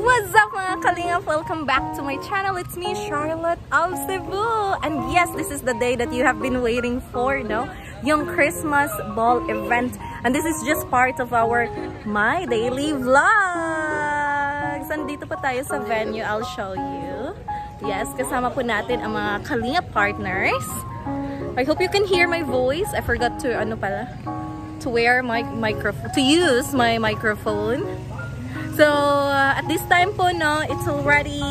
What's up mga Kalingap? Welcome back to my channel. It's me, Charlotte of Cebu. And yes, this is the day that you have been waiting for, no? Yung Christmas ball event. And this is just part of our My Daily Vlogs. Andito pa tayo sa venue. I'll show you. Yes, kasama po natin ang mga Kalingap partners. I hope you can hear my voice. I forgot to, to wear my microphone, to use my microphone. So, at this time po, no, it's already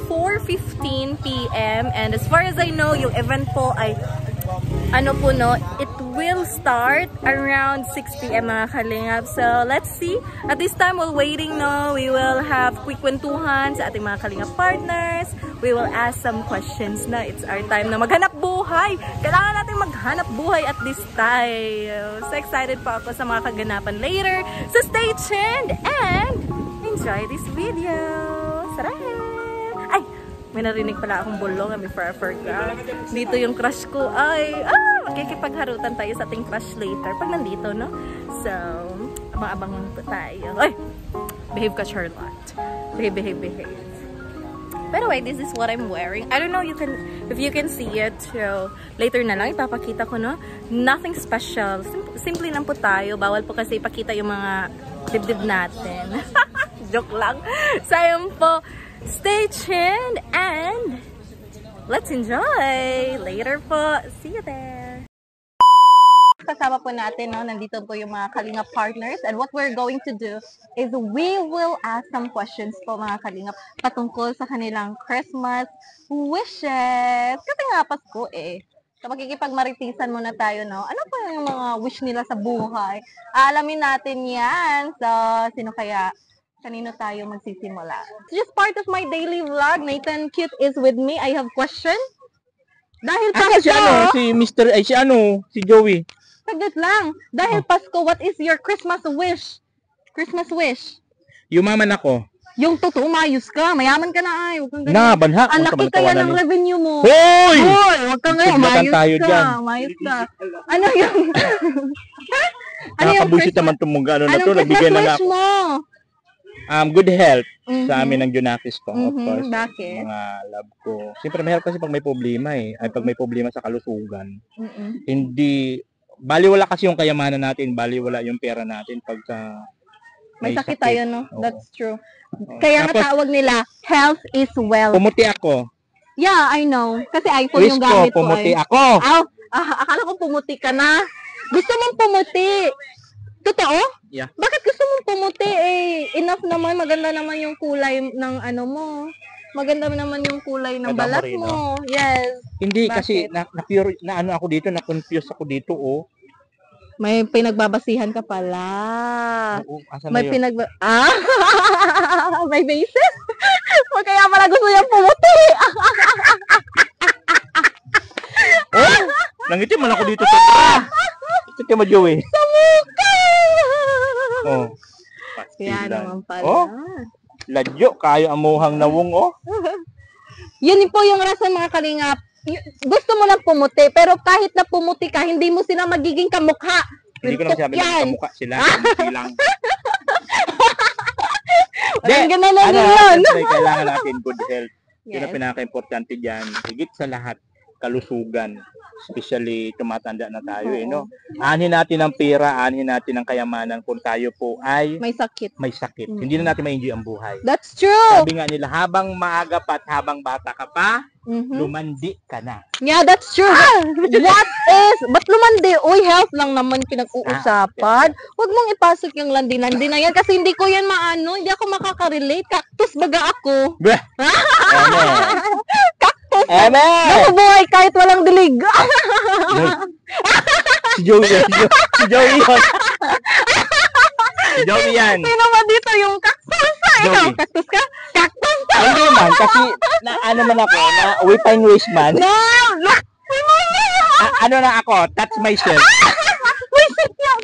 4:15 p.m. And as far as I know, yung event po ay, it will start around 6 p.m. mga Kalingap. So, let's see. At this time, while waiting, no, we will have quick kwentuhan sa ating mga Kalingap partners. We will ask some questions na. It's our time na maghanap buhay. Kailangan natin maghanap buhay at this time. So excited pa ako sa mga kaganapan later. So stay tuned and enjoy this video. Sarap! Ay! May narinig pala akong bulong before I forgot. Dito yung crush ko. Ay! Makikipagharutan tayo sa ating crush later. Pag nandito, no? So, abang-abang lang po tayo. Ay! Behave ka, Charlotte. Behave. By the way, this is what I'm wearing. I don't know if you can see it. So, later na lang ipapakita ko, no? Nothing special. Simple lang po tayo. Bawal po kasi ipakita yung mga dibdib natin. Joke lang. So, ayun po. Stay tuned and let's enjoy. Later po. See you there. Kasama po natin, no? Nandito po yung mga Kalingap partners, and what we're going to do is we will ask some questions po mga Kalingap patungkol sa kanilang Christmas wishes. Kasi nga Pasko eh. So makikipagmaritisan muna tayo, no? Ano pa yung mga wish nila sa buhay? Alamin natin yan. So, kanino tayo magsisimula? It's just part of my daily vlog. Nathan Cute is with me. I have question. Dahil Pasko, si Joey. saglit lang. Dahil Pasko, what is your Christmas wish? Christmas wish? Yumaman ako. Yung totoo, mayos ka. Mayaman ka na ay. Huwag kang Na, banha. Ang laki kaya ng revenue mo. Hoy! Hoy! Huwag kang ngayon. Mayos ka. Dyan. Mayos ka. Ano yung... Nakakabusit naman tumuga. Anong Christmas wish mo? Good health sa amin ng Junakis ko, of course. Bakit? Mga love ko. Siyempre, mahirap kasi pag may problema eh. Ay, pag may problema sa kalusugan. Hindi... Baliwala kasi yung kayamanan natin, baliwala yung pera natin pagka may sakit tayo, no? That's true. Kaya nga tawag nila, health is wealth. Pumuti ako. Yeah, I know. Kasi iPhone yung gamit ko. Pumuti ako. Akala ko pumuti ka na. Gusto mong pumuti. Totoo? Yeah. Bakit gusto mong pumuti? Eh, enough naman. Maganda naman yung kulay ng ano mo. Maganda naman yung kulay ng balat mo. Yes. Hindi kasi ako dito, na-confuse ako dito, oh. May pinagbabasihan ka pala. Oo, may may basis? Kaya pala gusto niyang pumuti. Oh, nangiti man ako dito sa Ito mo, Joey. Sa mukha. Oh. Kaya naman pala. Oh. Ladyo, kayo amuhang nawong, oh. Yun po yung rason mga Kalingap. Gusto mo lang pumuti, pero kahit na pumuti ka, hindi mo sila magiging kamukha. Hindi ko naman sabi na kamukha sila. Hindi lang. Ang ganda na yun. Kailangan natin good health. Yun ang pinaka-importante dyan. Higit sa lahat, kalusugan. Especially tumatanda na tayo, no? Aanhin natin ang pera, aanhin natin ang kayamanan kung tayo po ay may sakit. Hindi na natin ma-enjoy ang buhay. That's true. Sabi nga nila, habang maaga pa at habang bata ka pa, lumandi ka na. Yeah, that's true. Ba't lumandi? Uy, health lang naman pinag-uusapan. Huwag mong ipasok yung landi-landi na yan kasi hindi ko yan hindi ako makaka-relate. Cactus baga ako. Nabubuhay kahit walang dilig. Si Joey yun. Sino ba dito yung cactus? Ikaw, cactus ka? Cactus ka? Hindi man, kasi ano man ako, na wipang wish man. No! Look! Ako? Touch myself. Wish yan!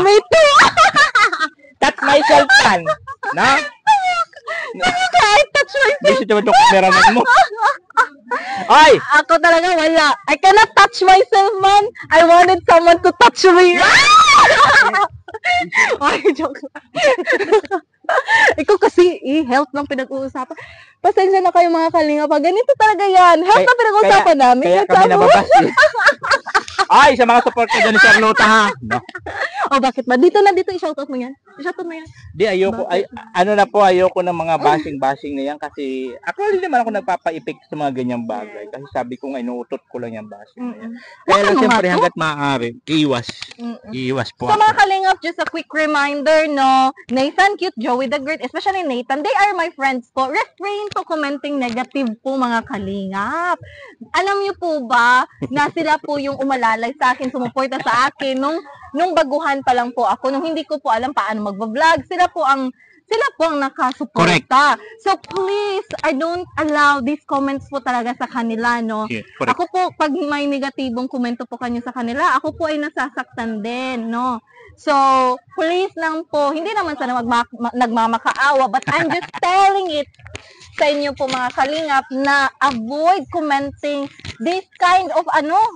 May two! Touch myself man. No? Kahit touch myself. Gusto naman yung cameraman mo. Ay! Ako talaga wala. I cannot touch myself, man. I wanted someone to touch me. Ay, joke lang. Ikaw kasi, health lang pinag-uusapan. Pasensya na kayo mga kalinga. Pag ganito talaga yan. Health na pinag-uusapan namin. Kaya kami nababas. Ay, sa mga support ko dyan ni Charlotte ha. No. Oh, bakit ba? Dito i-shoutout mo yan. I-shoutout mo yan. Di, ayoko, ayoko ng mga bashing na yan kasi actually naman ako nagpapa-effect sa mga ganyang bagay kasi sabi ko nga inuutot ko lang yung bashing na yan. Kaya lang siyempre hanggat maaari, iiwas po So mga kalingap, just a quick reminder, no, Nathan Cute, Joey the Great, especially Nathan, they are my friends po. Refrain to commenting negative po mga kalingap. Alam niyo po ba na sila po yung umalalay sa akin, sumuporta sa akin nung baguhan pa lang po ako, nung hindi ko po alam paano magba-vlog, sila po ang nakasuporta. So please, I don't allow these comments po talaga sa kanila, no. Yeah, ako po, pag may negatibong komento po kanyo sa kanila, ako po ay nasasaktan din, no. So, please lang po, hindi naman sana nagmamakaawa, but I'm just telling it sa inyo po mga kalingap na avoid commenting this kind of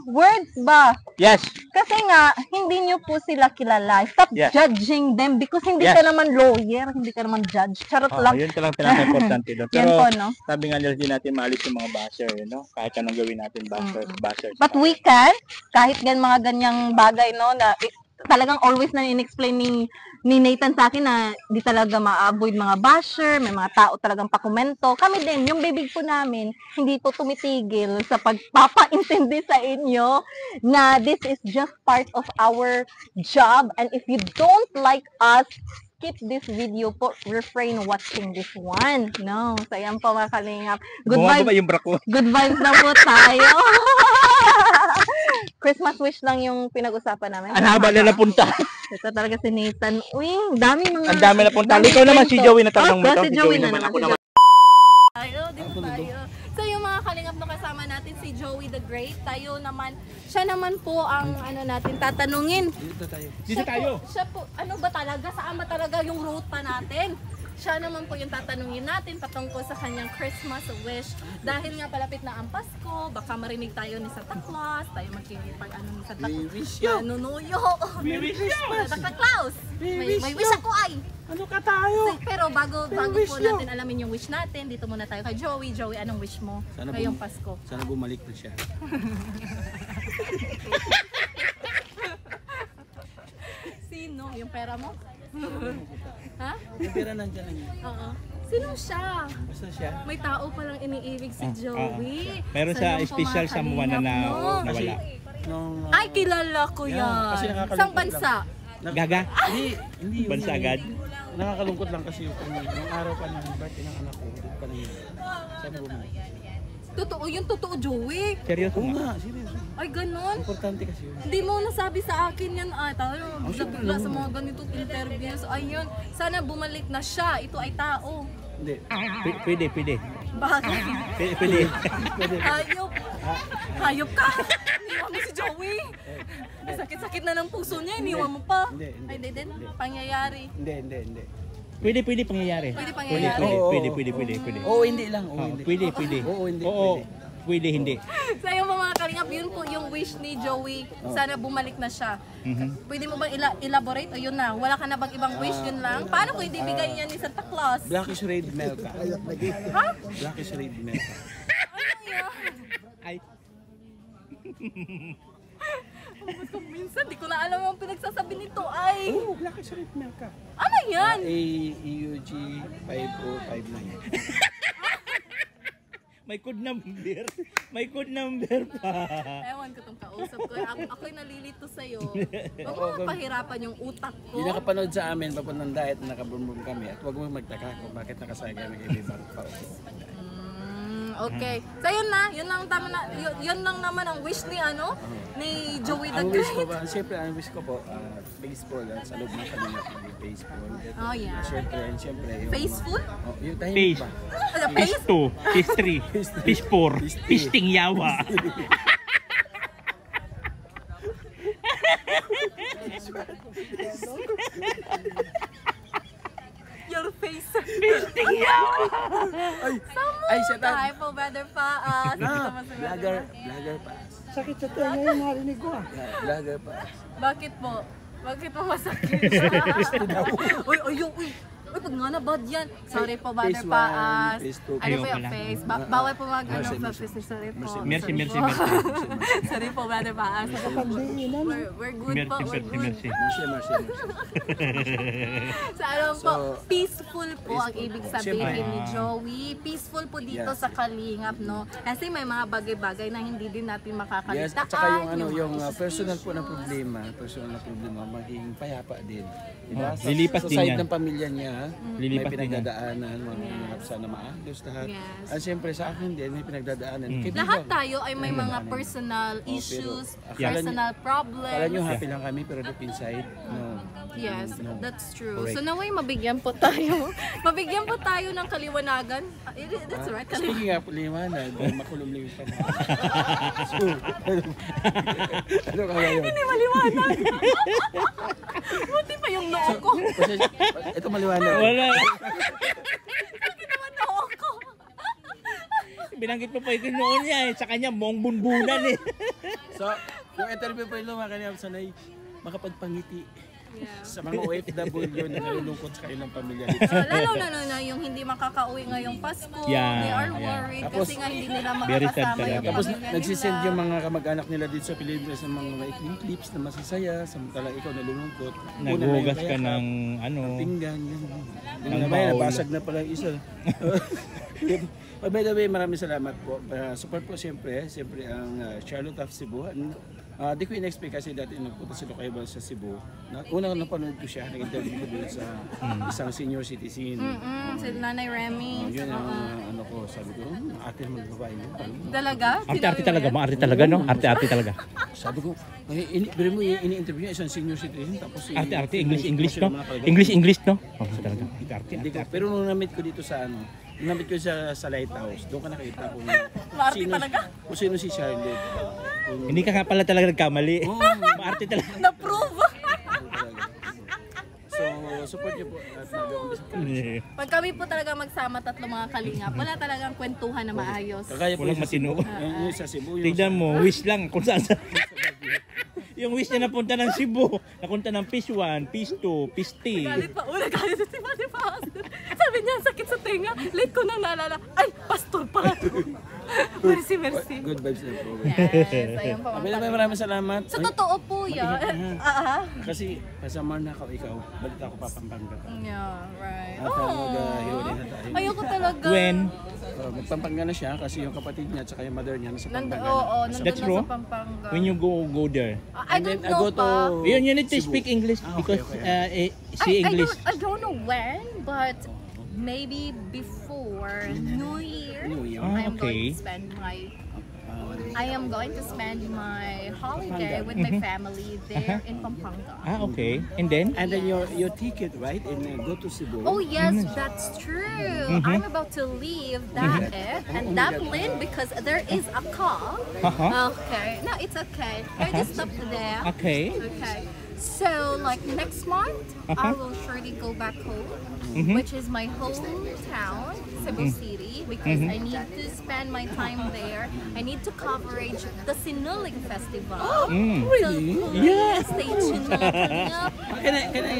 words ba? Yes. Kasi nga, hindi nyo po sila kilala. Stop judging them because hindi ka naman lawyer, hindi ka naman judge. Charot lang. Yun lang pinaka-importante doon. Pero po, no? sabi nga nila din natin maalis yung mga basher, no? Kahit anong gawin natin, bashers. But we can, kahit mga ganyang bagay, no, na talagang always na in-explain ni Nathan sa akin na di talaga ma-avoid mga basher, may mga tao talagang pakomento. Kami din, yung bibig po namin, hindi po tumitigil sa pagpapaintindi sa inyo na this is just part of our job. And if you don't like us, skip this video po, refrain watching this one. No, so yan po mga kalingap. Good vibes na po tayo. Christmas wish lang yung pinag-usapan namin. Ang haba na napunta. Ito talaga si Nathan. Uy, ang dami napunta. Ikaw naman si Joey na tanong mo. Si Joey naman. Ako naman. Dito tayo. So yung mga kalingap na kasama natin si Joey the Great, siya naman po ang natin tatanungin. Dito tayo. Siya po, ba talaga? Saan ba talaga yung ruta natin? Siya naman po yung tatanungin natin patungkol sa kanyang Christmas wish. Dahil nga palapit na ang Pasko, baka marinig tayo ni Santa Claus, tayo magkikipag ni Santa Claus. We wish you. Nunuyo. We wish you. Santa Claus. May wish ako ay. Ano ka tayo? Pero bago po natin alamin yung wish natin, dito muna tayo kay Joey. Joey, anong wish mo ngayong Pasko? Sana bumalik na siya. Sino? Yung pera mo? Ha? Yung pera nandiyan lang yun. Oo. Sino siya? Basta siya. May tao palang iniibig si Joey. Meron sa special someone na nawala. Ay, kilala ko yan. Isang bansa. Gaga? Hindi. Bansa agad? Nakakalungkot lang kasi yung araw pa ng birthday ng anak ko. Dito pa lang yun. Sana bumalik. Totoo yun, totoo Joey. Seryoso Oo nga? nga, seryoso. Ay, ganun. Importante kasi yun. Hindi mo nasabi sa akin yan. Bigla sa mga ganitong interviews. Ayun, sana bumalik na siya. Ito ay tao. Hindi. Pwede. Bakit? Pwede. Hayop. Hayop ka. Iniwan mo si Joey. Sakit-sakit na ng puso niya. Iniwan mo pa. Hindi. Ay, hindi. Pangyayari. Hindi. Pwede pangyayari. Pwede pangyayari. Pwede. Oo, hindi lang. Pwede. Oo, hindi. Pwede, hindi. Sa iyo mga kalingap, yun po yung wish ni Joey. Sana bumalik na siya. Pwede mo bang elaborate? O yun na, wala ka na bang ibang wish? Yun lang? Paano kung hindi bigay niya ni Santa Claus? Blackish red Melka. Ha? Blackish red Melka. Ano yan? Ay. Minsan, di ko na alam ang pinagsasabi nito ay. Oo, Blackish red Melka. Ano yan? AEUG 5059. May code number pa. Ewan ko itong kausap ko. Ako'y nalilito sa'yo. Huwag mo pahirapan yung utak ko. Hindi nakapanood sa amin, papuntang diet na nakabumbum kami. At huwag mo magtaka kung bakit nakasaya kami kay Bibang Pao. Okay. So yun lang naman ang wish ni ni Joey the Ang wish ko Great. ba, siyempre ang wish ko po, baseball at sa loob ng kanila baseball. Oh yeah. Siyempre yung Faceful? yung tahimik ba? Phase 2, Phase 3, Phase 4, Pisting Yawa. Your face. Pisting Yawa. Ay, siya Hi po, brother pa. Vlogger pass. Sakit sa tenga yung narinig ko ah. Vlogger pass. Bakit po? Bakit mo masakit? Uy, uy. Uy, pag nga na bad yan. Sorry po, Brother Phase Paas. 1, phase 2. Ano po Ayaw yung pala. face? Bawal po mag ano, sorry po. Merci, Sorry merci, po. merci. Sorry po, Brother Paas. We're good po, we're good. Merci. Sa ano po, peaceful po ang ibig sabihin ni Joey. Peaceful po dito sa Kalingap, no? Kasi may mga bagay-bagay na hindi din natin makakalitaan. Yes, at saka yung ano, yung personal po na problema, maging payapa din. Diba? Lilipas sa din side yan. ng pamilya niya, Lilipas may din yan. pinagdadaanan, mga sana maayos lahat. Yes. At siyempre sa akin din, may pinagdadaanan. Kaibigan. Lahat tayo ay may mga personal issues, personal problems. Kala nyo happy lang kami, pero deep inside, no. Yes, that's true. Correct. So naway mabigyan po tayo. Mabigyan po tayo ng kaliwanagan. That's right. Speaking of liwanag, makulumlim pa na. So, ano kaya yun? Hindi maliwanag. Buti pa yung noo ko. Ito maliwanag. Wala. Bakit naman noo ko? Binanggit mo pa yung noon niya eh. Sa kanya, mong bunbunan eh. So, yung interview pa yung mga kanina, sanay makapagpangiti. Yeah. Sa mga OFW na nalulungkot sa kanilang pamilya. Lalo na yung hindi makakauwi ngayong Pasko. Yeah, They are yeah. worried Tapos, kasi nga hindi nila very sad makakasama yung talaga. Tapos pamilya nagsisend nila. yung mga kamag-anak nila dito sa Pilipinas ng mga ikling clips na masasaya, samantalang ikaw nalulungkot. Naghugas ka ng ano. Pinggan, gano'n. Ng Yung naman, bowl. nabasag na pala yung isa. By the way, maraming salamat po. Support po siyempre ang Charlotte of Cebu. Di ko in-expect kasi dati nagpunta si Locaibal sa Cebu. Unang napanood ko siya, nag-interview ko doon sa isang senior citizen. Si Nanay Remy. Yun ang ano ko, sabi ko, ate mo babae yun. Dalaga? Arte-arte talaga. Mga arte talaga, no? Arte-arte talaga. Sabi ko, pero mo ini-interview niya isang senior citizen tapos Arte-arte. English, no? English, no? Oh, talaga. Hindi ko, pero nung namit ko dito sa ano, nung namit ko sa Lighthouse, doon ko nakita kung Maarte talaga? Kung sino si Charlotte. Hindi ka nga pala talaga nagkamali. Oo. Maarte talaga. Na-prove! So, support niyo po at nag-umpisa po. Pag kami po talaga magsama tatlo mga kalingap, wala talagang kwentuhan na maayos. Kagaya po Walang yung sa Cebu. matino. Yung sa Cebu. Yung Tignan mo, wish lang kung saan sa... Yung wish niya napunta ng Cebu. Napunta ng Phase 1, Phase 2, Phase 3. Galit pa, galit si Mati Pastor. Sabi niya, sakit sa tenga. Late ko nang naalala. Ay, pastor pala to. Merci. Good vibes na po. Yes, ayun po. Maraming salamat. So, totoo po yan. Kasi kasama na ikaw, balik ako papampanga ka. Yeah, right. At mag-hiwalay na tayo. Ayoko talaga. When? Magpampanga na siya kasi yung kapatid niya at saka yung mother niya nasa Oo, Pampanga. nandun That's na true. sa Pampanga. When you go there. I And then, don't know pa. You need to Cebu. speak English because see English. I don't know when, but maybe before New Year, New Year. Ah, I'm okay. going to spend my holiday with my family there in Pampanga. Ah, okay. And then? And then your ticket, right? And go to Cebu. Oh yes, that's true. I'm about to leave Daet and Daplin because there is a call. Okay, no, it's okay. I just stopped there. Okay. Okay. So, like next month, I will surely go back home, which is my hometown, Cebu City, because I need to spend my time there. I need to coverage the Sinuling Festival. Really? So, please stay tuned mga kalingap. Can I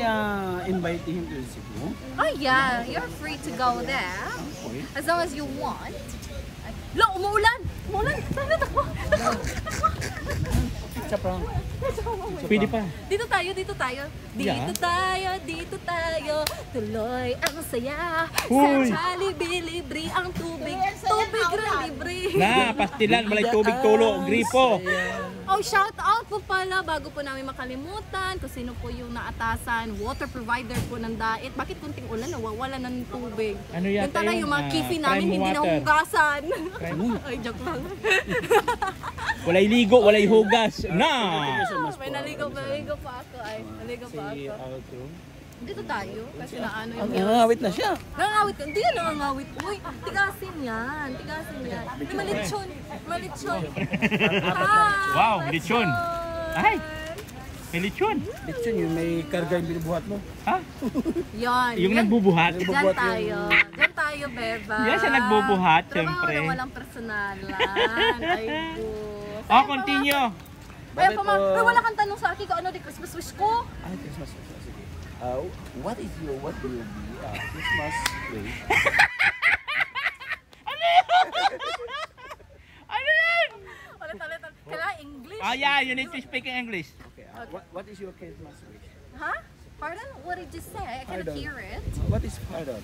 invite him to Cebu? Oh yeah, you're free to go there as long as you want. Lo, umuulan! Umuulan! Takbo! Pwede pa. Dito tayo. Yeah. Dito tayo. Tuloy ang saya. Uy. Sa Jollibee libre ang tubig. Tubig rin libre. Na, pastilan, malay tubig tulo, gripo. Oh, shout out po pala bago po namin makalimutan kung sino po yung naatasan, water provider po ng Daet. Bakit kunting ulan nawawala ng tubig? Ano yata Yung tala yun? yung mga kifi Prime namin hindi water. nahugasan. Ay, joke lang. Walay ligo, walay hugas. Na! May naligo pa ako. Ay, naligo pa Si ako. Alto. Dito tayo kasi na ano yung Nangangawit na siya. nangangawit. Hindi yan nangangawit. Uy, tigasin yan. Di malitsyon. Wow, lechon. Ay! May lechon. Lechon yun, may karga yung binubuhat mo. Ha? Yan. Yung Yan. nagbubuhat. Diyan tayo, Beba. Yan siya nagbubuhat, Trabaho syempre. na walang personalan. Ay, po. Oh, continue. Kaya pa pero wala kang tanong sa akin kung ano di Christmas wish ko. Ay, Christmas wish. Sige. What will be Christmas wish? Ulit. Kailangan English. Oh yeah, you need to speak in English. Okay. What is your Christmas wish? Huh? Pardon? What did you say? I cannot Pardon. hear it. What is pardon?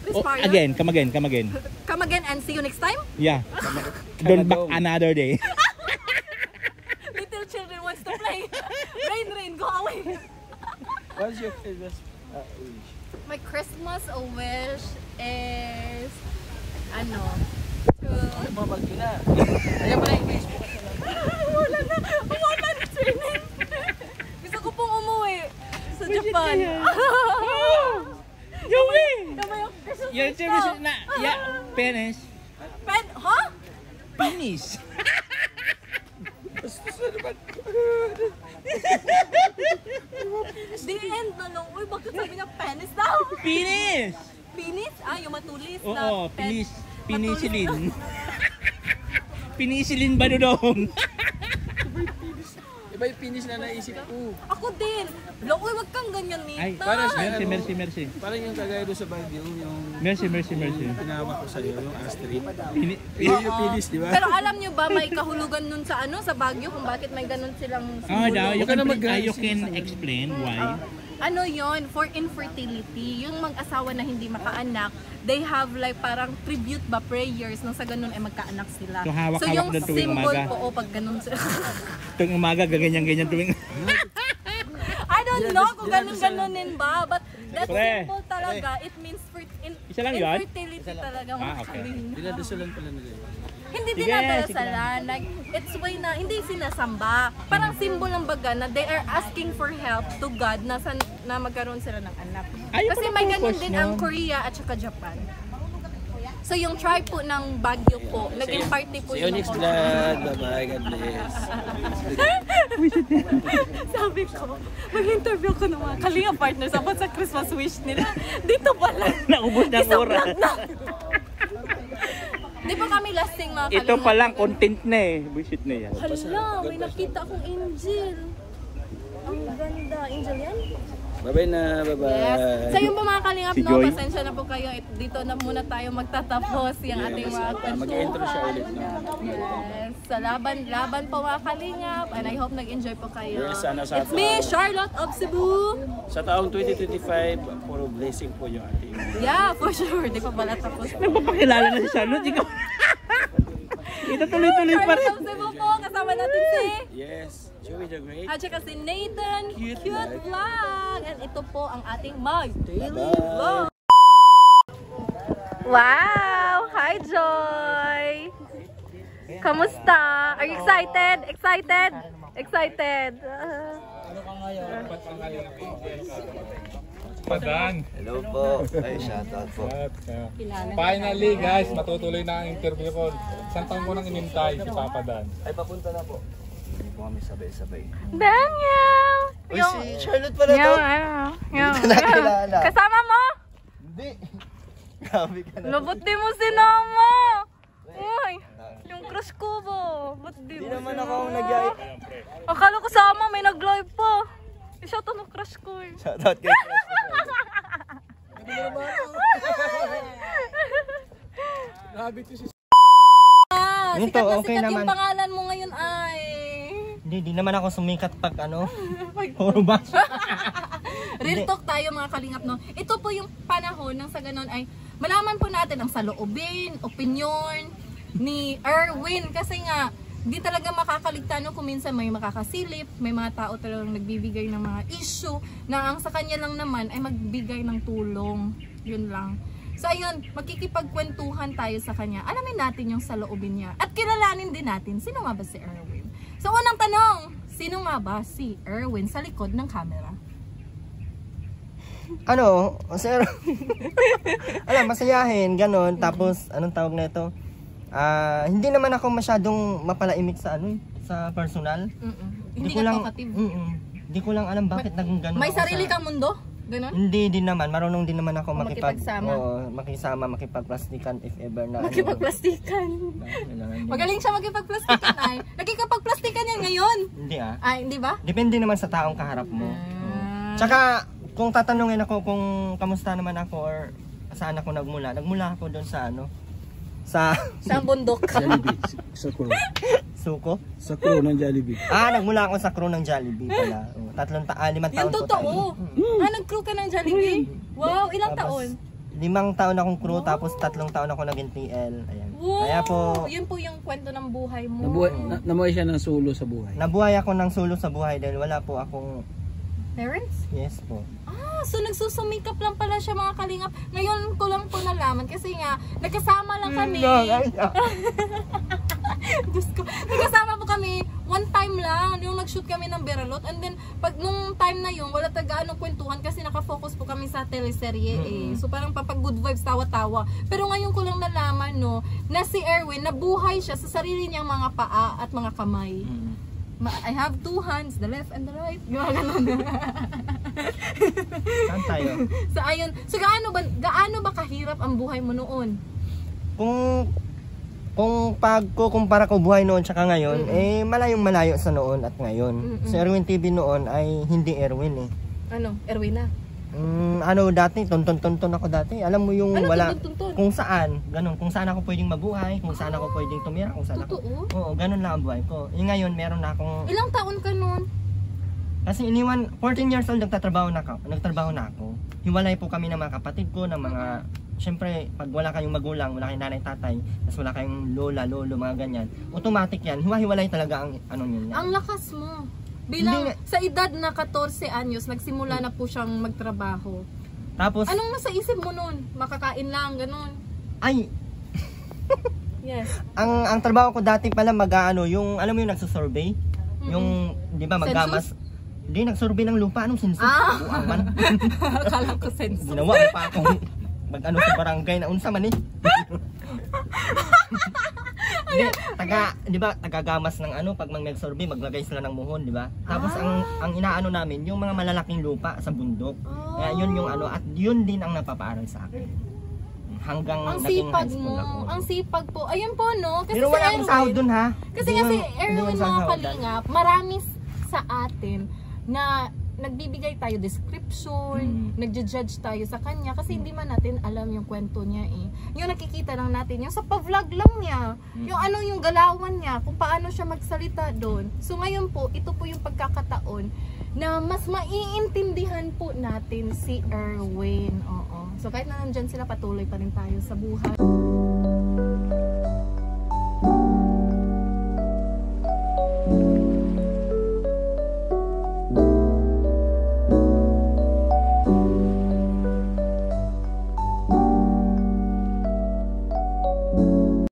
Please Oh, pardon. again, come again. Come again and see you next time. Yeah. Don't back another day. Little children wants to play. Rain, go away. What is your Christmas wish? My Christmas wish is ano? Ay, babagyo na. Ayaw mo na English. Wala na training. Gusto ko pong umuwi sa Japan. Yumi! Your Penis. Huh? Penis. The end na lang. Uy, bakit sabi niya penis daw? Penis! Penis? Yung matulis na. Oo, penis. Pinisilin. Pinisilin ba doon? Iba yung finish na naisip ko. Ako din. Uy, wag kang ganyan, Nita. Ay, Mercy. Parang yung kagaya doon sa Baguio, yung Mercy. pinawak ko sa'yo, yung asterisk. Pini- Yung finish, di ba? Pero alam nyo ba, may kahulugan nun sa sa Baguio kung bakit may ganun silang simbolo. You Huwag ka na you mag- can explain why. Ano yon for infertility. Yung mag-asawa na hindi makaanak, they have like parang tribute ba, prayers, nang sa ganun ay magkaanak sila. So, hawak-hawak yung doon tuwing symbol umaga. po, pag ganun sila. Tuwing umaga, gaganyan-ganyan tuwing... I don't know kung ganun-ganunin ba, but that Pre. symbol talaga, it means Isa lang yun? infertility talaga mga okay. kalingap. Dinadasalan pala nila yun. Hindi Sige, dinadasalan. Like, it's way na, hindi sinasamba. Parang symbol ng baga na they are asking for help to God na magkaroon sila ng anak. Ayun Kasi pala may ganun purpose din nun. ang Korea at saka Japan. So yung tribe po ng Baguio po, naging party po See you yun ng next culture. vlog. Bye-bye. God bless. Sabi ko, mag-interview ko ng mga kalinga partners about sa Christmas wish nila. Dito pala. Naubos na Isang oras. vlog na. Di ba kami lasting mga kalinga? Ito pa lang, content na eh. Bullshit na yan. Hala, may nakita akong angel. Ang ganda. Angel yan? Bye-bye na. Bye-bye. Yes. So yung po mga kalingap, Si no, Joy. pasensya na po kayo. Dito na muna tayo magtatapos yung ating mga kwentuhan. Mag-intro siya ulit. Yes. So laban po mga kalingap. And I hope nag-enjoy po kayo. Yes, sana sa It's me, Charlotte of Cebu. Sa taong 2025, puro blessing po yung ating. Yeah, for sure. Di pa pala tapos. Nagpapakilala na si Charlotte. Ikaw. Ito tuloy-tuloy pa rin. Charlotte of Cebu po. Kasama natin si... Yes, Joey the Great. At saka si Nathan, Cute Vlog. And ito po ang ating My Daily Bye. Vlog. Wow! Hi, Joy! Kamusta? Are you excited? Excited? Padan. Hello po. Ay, shoutout po. Finally guys, matutuloy na ang interview ko. Isang taon ko nang inintay si Papa Dan. Ay, papunta na po. Hindi po kami sabay-sabay. Daniel! Uy, si Charlotte pala to. Hindi na nakilala. Kasama mo? Hindi. Grabe ka na. Lubot di mo sinama! Uy! Yung crush ko ba? Ba't di Hindi mo naman sinama? ako nag-yay. Akala ko sama, may nag-live pa. Shoutout ng crush ko eh. Shoutout kay Crush ko. Nito, Sikat na okay sikat naman. yung pangalan mo ngayon ay... Hindi naman ako sumikat pag ano. Puro ba? Real talk tayo mga kalingap, no? Ito po yung panahon nang sa ganon ay malaman po natin ang saloobin, opinion ni Erwin. Kasi nga, di talaga makakaligtan no, kung minsan may makakasilip, may mga tao talagang nagbibigay ng mga issue na ang sa kanya lang naman ay magbigay ng tulong. Yun lang. So ayun, magkikipagkwentuhan tayo sa kanya. Alamin natin yung saloobin niya. At kilalanin din natin, sino nga ba si Erwin? So unang tanong, sino nga ba si Erwin sa likod ng camera? Ano? Sir. Alam, masayahin, ganon. Tapos, anong tawag na ito? Hindi naman ako masyadong mapalaimik sa ano, sa personal. Hindi ko ka lang, talkative. hindi ko lang alam bakit naging ganon. May ako sarili sa- kang mundo? Ganon? Hindi din naman, marunong din naman ako Makipagsama. makisama, makipagplastikan if ever na. Makipagplastikan. Magaling siya makipagplastikan ay. Nagkikapagplastikan yan ngayon. Hindi ah. Ay, hindi ba? Depende naman sa taong kaharap mo. Tsaka, kung tatanungin ako kung kamusta naman ako or saan ako nagmula ako doon sa sa bundok. Jollibee. Sa crew. Suko. Sa crew ng Jollibee. Nagmula ako sa crew ng Jollibee pala. 5 taon Yung po totoo. Nag-crew ka ng Jollibee? Wow, ilang Tapos, taon? 5 taon akong crew, tapos 3 taon ako naging TL. Ayan. Wow, Kaya po, yun po yung kwento ng buhay mo. Namuhay siya ng solo sa buhay. nabuhay ako ng solo sa buhay dahil wala po akong, Parents? yes po. So nagsusumikap lang pala siya mga kalingap. Ngayon ko lang po nalaman kasi nga nagkasama lang kami. Diyos ko. Nagkasama po kami one time lang yung nag-shoot kami ng Beralot, and then pag nung time na yun wala taga-anong kwentuhan kasi nakafocus po kami sa teleserye So parang papag good vibes, tawa-tawa. Pero ngayon ko lang nalaman na si Erwin nabuhay siya sa sarili niyang mga paa at mga kamay. I have 2 hands, the left and the right. Ganun. Saan tayo? So ayun, so gaano ba kahirap ang buhay mo noon? Kung pagkukumpara ko buhay noon tsaka ngayon, malayong malayo sa noon at ngayon. Si Erwin TV noon ay hindi Erwin eh. Ano? Erwin na? Dati, tonton ako dati. Alam mo yung wala, Tuntun? kung saan, ganun. Kung saan ako pwedeng mabuhay, kung saan ako pwedeng tumira, kung saan Totoo? ako. Oo, ganun lang ang buhay ko. Ngayon, meron na akong, Ilang taon ka noon? kasi 14 years old, nagtatrabaho na ako. Hiwalay po kami ng mga kapatid ko, ng mga, syempre, pag wala kayong magulang, wala kayong nanay, tatay, tapos wala kayong lola, lolo, mga ganyan, automatic yan, hiwa-hiwalay talaga ang yun. Ang lakas mo. Bilang sa edad na 14 anyos, nagsimula na po siyang magtrabaho. Tapos, Anong nasa isip mo noon? Makakain lang, ganun. ay, Yes. ang trabaho ko dati pala yung, alam mo yung nagsusurvey? Yung, di ba, maggamas? Hindi, nagsurvey ng lupa. Anong sinusip? Buangan. Akala ko sense. Ginawa mo pa akong sa barangay na unsa man eh. Di ba, tagagamas ng pag mag-survey, maglagay sila ng muhon, di ba? Tapos ang inaano namin, yung mga malalaking lupa sa bundok. Kaya yun yung at yun din ang napapaaral sa akin. Hanggang Ang naging sipag high school mo. ako. Ang sipag po. Ayun po, no? Kasi Pero si wala akong sahod dun, ha? Kasi Hindi kasi yun- Erwin, hindi yun mga sahod. kalingap, marami sa atin na nagbibigay tayo description, nagja-judge tayo sa kanya kasi hindi man natin alam yung kwento niya eh. Yung nakikita lang natin, yung sa pa-vlog lang niya, yung galawan niya, kung paano siya magsalita doon. So ngayon po, ito po yung pagkakataon na mas maiintindihan po natin si Erwin. Oo. So kahit na nandyan sila, patuloy pa rin tayo sa buhay.